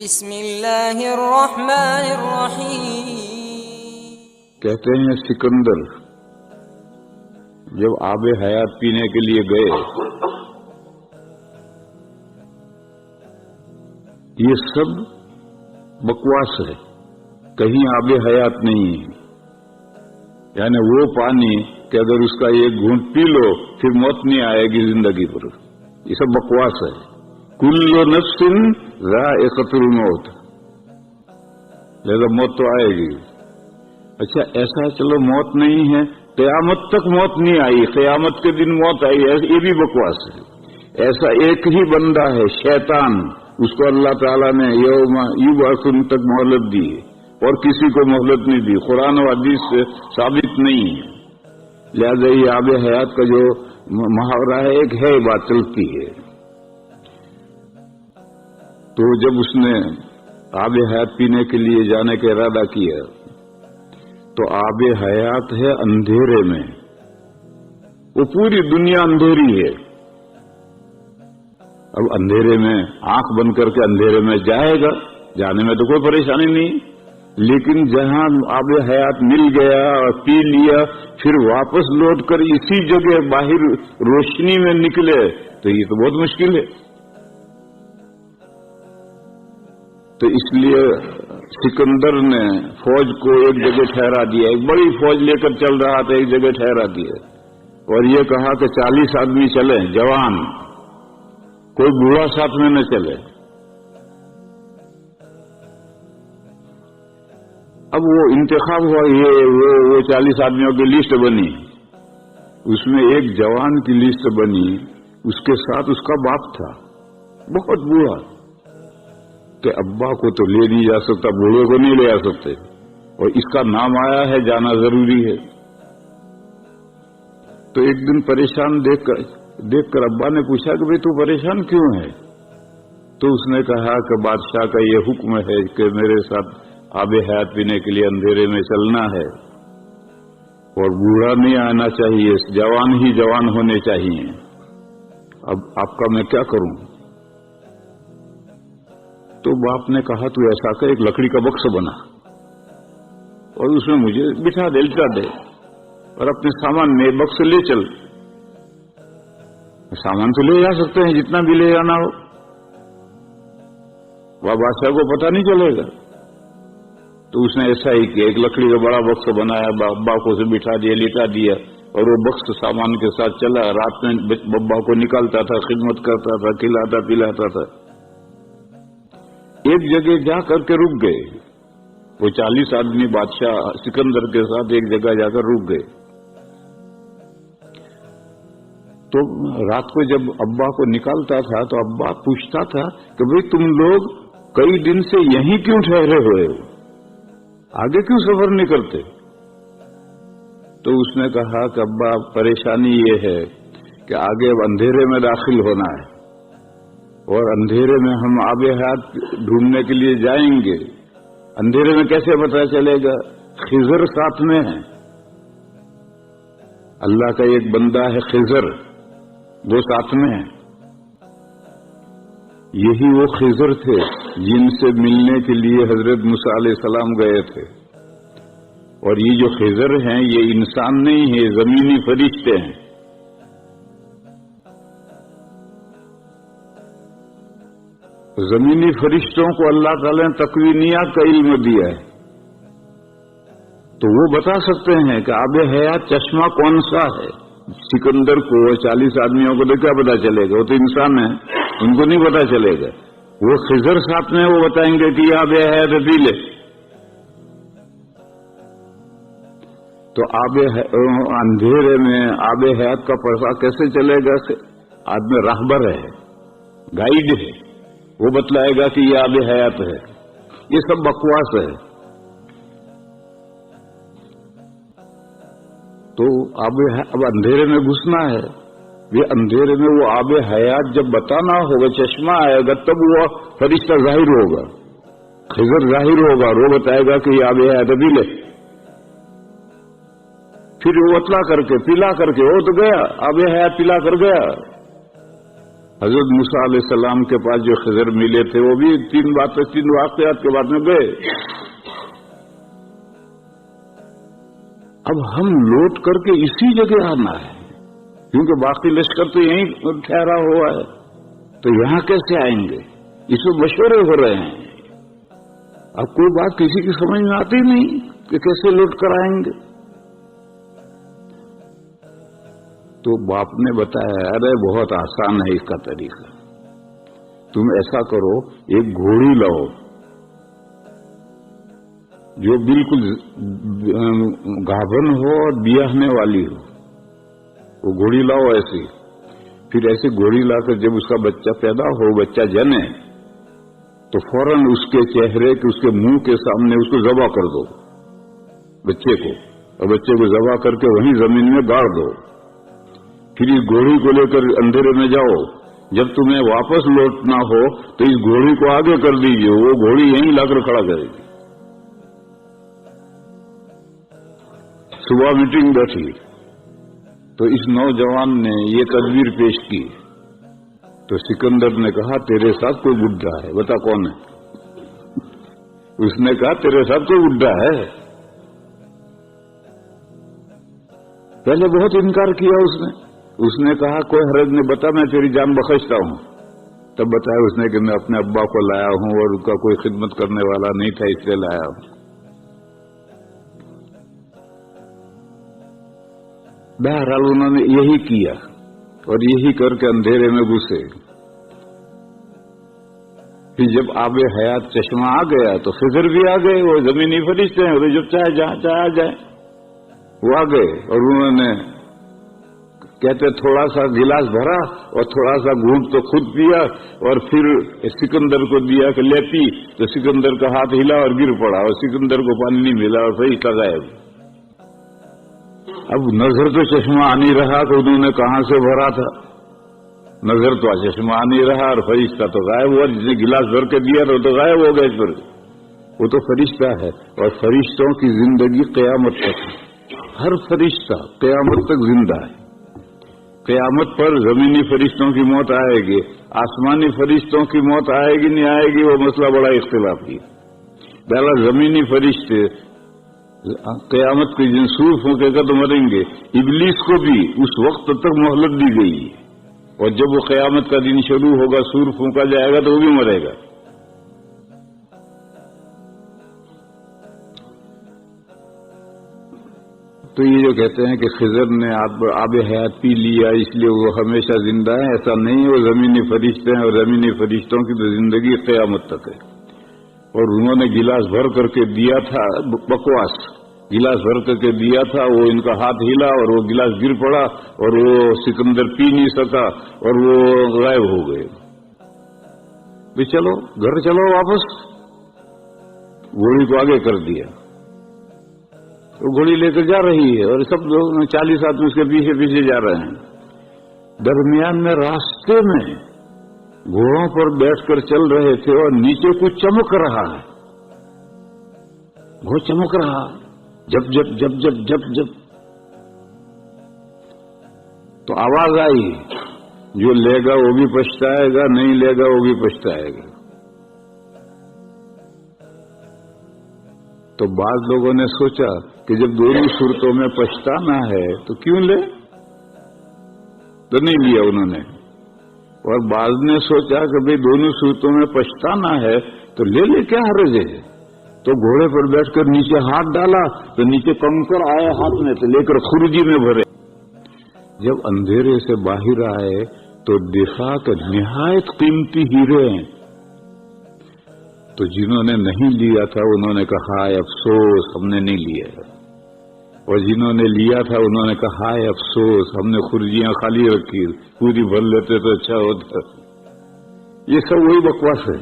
بسم اللہ الرحمن الرحیم۔ کہتے ہیں سکندر جب آب حیات پینے کے لیے گئے، یہ سب بکواس ہے، کہیں آب حیات نہیں ہے۔ یعنی وہ پانی کہ اگر اس کا ایک گھونٹ پی لو پھر موت نہیں آئے گی زندگی پر، یہ سب بکواس ہے۔ کل نفس ذائقۃ الموت، لہذا موت تو آئے گی۔ اچھا ایسا چلو موت نہیں ہے، قیامت تک موت نہیں آئی، قیامت کے دن موت آئی، یہ بھی بکواس ہے۔ ایسا ایک ہی بندہ ہے شیطان، اس کو اللہ تعالیٰ نے یوم یبعثون تک مہلت دی اور کسی کو مہلت نہیں دی، قرآن و حدیث سے ثابت نہیں ہے۔ لہذا یہ آب حیات کا جو محاورہ ہے ایک ہے بات چلتی ہے۔ تو جب اس نے آب حیات پینے کے لیے جانے کا ارادہ کیا تو آب حیات ہے اندھیرے میں، وہ پوری دنیا اندھیری ہے۔ اب اندھیرے میں آنکھ بند کر کے اندھیرے میں جائے گا، جانے میں تو کوئی پریشانی نہیں، لیکن جہاں آب حیات مل گیا اور پی لیا پھر واپس لوٹ کر اسی جگہ باہر روشنی میں نکلے تو یہ تو بہت مشکل ہے۔ تو اس لیے سکندر نے فوج کو ایک جگہ ٹھہرا دیا، ایک بڑی فوج لے کر چل رہا تھا، ایک جگہ ٹھہرا دیا اور یہ کہا کہ 40 آدمی چلیں، جوان، کوئی بوڑھا ساتھ میں نہ چلے۔ اب وہ انتخاب ہوا، وہ 40 آدمیوں کی لسٹ بنی، اس میں ایک جوان کی لسٹ بنی، اس کے ساتھ اس کا باپ تھا بہت بوڑھا، کہ ابا کو تو لے نہیں جا سکتا، بوڑھے کو نہیں لے جا سکتے، اور اس کا نام آیا ہے، جانا ضروری ہے۔ تو ایک دن پریشان دیکھ کر ابا نے پوچھا کہ بھئی تو پریشان کیوں ہے؟ تو اس نے کہا کہ بادشاہ کا یہ حکم ہے کہ میرے ساتھ آب حیات پینے کے لیے اندھیرے میں چلنا ہے اور بوڑھا نہیں آنا چاہیے، جوان ہی جوان ہونے چاہیے۔ اب آپ کا میں کیا کروں؟ تو باپ نے کہا تو ایسا کہ ایک لکڑی کا بکس بنا اور اس میں مجھے بٹھا دے، لٹا دے اور اپنے سامان میں بکس لے چل۔ سامان تو لے جا سکتے ہیں جتنا بھی لے جانا ہو، وہ بادشاہ کو پتہ نہیں چلے گا۔ تو اس نے ایسا ہی کیا، ایک لکڑی کا بڑا بکس بنایا، ابا کو اسے بٹھا دیا، لٹا دیا اور وہ بکس سامان کے ساتھ چلا۔ رات میں ابا کو نکالتا تھا، خدمت کرتا تھا، کھلاتا پلاتا تھا۔ ایک جگہ جا کر کے رک گئے، وہ 40 آدمی بادشاہ سکندر کے ساتھ ایک جگہ جا کر رک گئے۔ تو رات کو جب ابا کو نکالتا تھا تو ابا پوچھتا تھا کہ بھئی تم لوگ کئی دن سے یہیں کیوں ٹھہرے ہوئے ہو، آگے کیوں سفر نہیں کرتے؟ تو اس نے کہا کہ ابا پریشانی یہ ہے کہ آگے اب اندھیرے میں داخل ہونا ہے اور اندھیرے میں ہم آب حیات ڈھونڈنے کے لیے جائیں گے، اندھیرے میں کیسے پتہ چلے گا؟ خضر ساتھ میں ہے، اللہ کا ایک بندہ ہے خضر، وہ ساتھ میں ہے۔ یہی وہ خضر تھے جن سے ملنے کے لیے حضرت موسیٰ علیہ السلام گئے تھے، اور یہ جو خضر ہیں یہ انسان نہیں ہے، زمینی فرشتے ہیں۔ زمینی فرشتوں کو اللہ تعالیٰ نے تکوینیات کا علم دیا ہے، تو وہ بتا سکتے ہیں کہ آب حیات چشمہ کون سا ہے۔ سکندر کو 40 آدمیوں کو تو کیا پتا چلے گا، وہ تو انسان ہیں، ان کو نہیں پتا چلے گا۔ وہ خضر ساتھ میں وہ بتائیں گے کہ یہ آب حیات پی لے۔ تو اندھیرے میں آب حیات کا پتا کیسے چلے گا؟ آدمی راہبر ہے، گائیڈ ہے، وہ بتلائے گا کہ یہ آب حیات ہے۔ یہ سب بکواس ہے۔ تو اب اندھیرے میں گھسنا ہے، یہ اندھیرے میں وہ آب حیات جب بتانا ہوگا، چشمہ آئے گا تب وہ فرشتہ ظاہر ہوگا، خضر ظاہر ہوگا اور وہ بتائے گا کہ یہ آب حیات پی لے۔ پھر وہ اتلا کر کے پلا کر کے وہ تو گیا، آب حیات پلا کر گیا۔ حضرت موسیٰ علیہ السلام کے پاس جو خضر ملے تھے وہ بھی 3 واقعات کے بعد میں گئے. اب ہم لوٹ کر کے اسی جگہ آنا ہے کیونکہ باقی لشکر تو یہیں ٹھہرا ہوا ہے، تو یہاں کیسے آئیں گے؟ اس میں مشورے ہو رہے ہیں. اب کوئی بات کسی کی سمجھ میں آتی نہیں کہ کیسے لوٹ کر آئیں گے. تو باپ نے بتایا ارے بہت آسان ہے اس کا طریقہ. تم ایسا کرو، ایک گھوڑی لاؤ جو بالکل گابھن ہو اور بیاہنے والی ہو، وہ گھوڑی لاؤ ایسی. پھر ایسی گھوڑی لا کر جب اس کا بچہ پیدا ہو، بچہ جنے، تو فوراً اس کے چہرے کے، اس کے منہ کے سامنے اس کو ذبح کر دو بچے کو، اور بچے کو ذبح کر کے وہیں زمین میں گاڑ دو. پھر اس گھوڑی کو لے کر اندھیرے میں جاؤ. جب تمہیں واپس لوٹنا ہو تو اس گھوڑی کو آگے کر دیجیے، وہ گھوڑی یہیں لا کر کھڑا کرے گی. صبح میٹنگ بیٹھی تو اس نوجوان نے یہ تدبیر پیش کی. تو سکندر نے کہا تیرے ساتھ کوئی بڈھا ہے، بتا کون ہے؟ اس نے کہا تیرے ساتھ کوئی بڈھا ہے. پہلے بہت انکار کیا اس نے کہا کوئی حرج نہیں، بتا میں تیری جان بخشتا ہوں. تب بتایا اس نے کہ میں اپنے ابا کو لایا ہوں اور ان کا کوئی خدمت کرنے والا نہیں تھا اس لیے لایا ہوں. بہرحال انہوں نے یہی کیا اور یہی کر کے اندھیرے میں گھسے. پھر جب آب حیات چشمہ آ گیا تو خضر بھی آ گئے، وہ زمینی فرشتے ہیں، وہ جب چاہے جہاں چاہے آ جائے وہ آ گئے. اور انہوں نے کہتے تھوڑا سا گلاس بھرا اور تھوڑا سا گھونٹ تو خود پیا اور پھر سکندر کو دیا کہ لے پی. تو سکندر کا ہاتھ ہلا اور گر پڑا اور سکندر کو پانی نہیں ملا اور فرشتہ غائب. اب نظر تو چشمہ آ نہیں رہا تو انہوں نے کہاں سے بھرا تھا؟ نظر تو چشمہ آ نہیں رہا اور فرشتہ تو غائب ہوا. جس نے گلاس بھر کے دیا تو غائب ہو گیا. اس پر وہ تو فرشتہ ہے اور فرشتوں کی زندگی قیامت تک ہے. ہر فرشتہ قیامت تک زندہ ہے. قیامت پر زمینی فرشتوں کی موت آئے گی، آسمانی فرشتوں کی موت آئے گی نہیں آئے گی وہ مسئلہ بڑا اختلافی ہے. پہلا زمینی فرشتے قیامت کے دن سور پھونکے گا تو مریں گے. ابلیس کو بھی اس وقت تک مہلت دی گئی ہے اور جب وہ قیامت کا دن شروع ہوگا سور پھونکا جائے گا تو وہ بھی مرے گا. تو یہ جو کہتے ہیں کہ خضر نے آب حیات پی لیا اس لیے وہ ہمیشہ زندہ ہے، ایسا نہیں ہے. وہ زمینی فرشتے ہیں اور زمینی فرشتوں کی تو زندگی قیامت تک ہے. اور انہوں نے گلاس بھر کر کے دیا تھا، بکواس گلاس بھر کر کے دیا تھا، وہ ان کا ہاتھ ہلا اور وہ گلاس گر پڑا اور وہ سکندر پی نہیں سکا اور وہ غائب ہو گئے. بھی چلو گھر چلو واپس. گھوڑی کو آگے کر دیا، وہ گھوڑی لے کر جا رہی ہے اور سب لوگ 40 آدمی اس کے پیچھے پیچھے جا رہے ہیں. درمیان میں راستے میں گھوڑوں پر بیٹھ کر چل رہے تھے اور نیچے کچھ چمک رہا ہے، بہت چمک رہا، جب جب جب جب جب جب. تو آواز آئی جو لے گا وہ بھی پچھتائے گا، نہیں لے گا وہ بھی پچھتائے گا. تو بعض لوگوں نے سوچا کہ جب دونوں صورتوں میں پچھتانا ہے تو کیوں لے، تو نہیں لیا انہوں نے. اور بعض نے سوچا کہ بھئی دونوں صورتوں میں پچھتانا ہے تو لے لے، کیا حرج ہے. تو گھوڑے پر بیٹھ کر نیچے ہاتھ ڈالا تو نیچے کنکر آئے ہاتھ میں، تو لے کر خرجی میں بھرے. جب اندھیرے سے باہر آئے تو دیکھا کہ نہایت قیمتی ہیرے ہیں. تو جنہوں نے نہیں لیا تھا انہوں نے کہا ہائے افسوس ہم نے نہیں لیا، اور جنہوں نے لیا تھا انہوں نے کہا ہائے افسوس ہم نے خرجیاں خالی رکھی، پوری بھر لیتے تو اچھا ہوتا. یہ سب وہی بکواس ہے.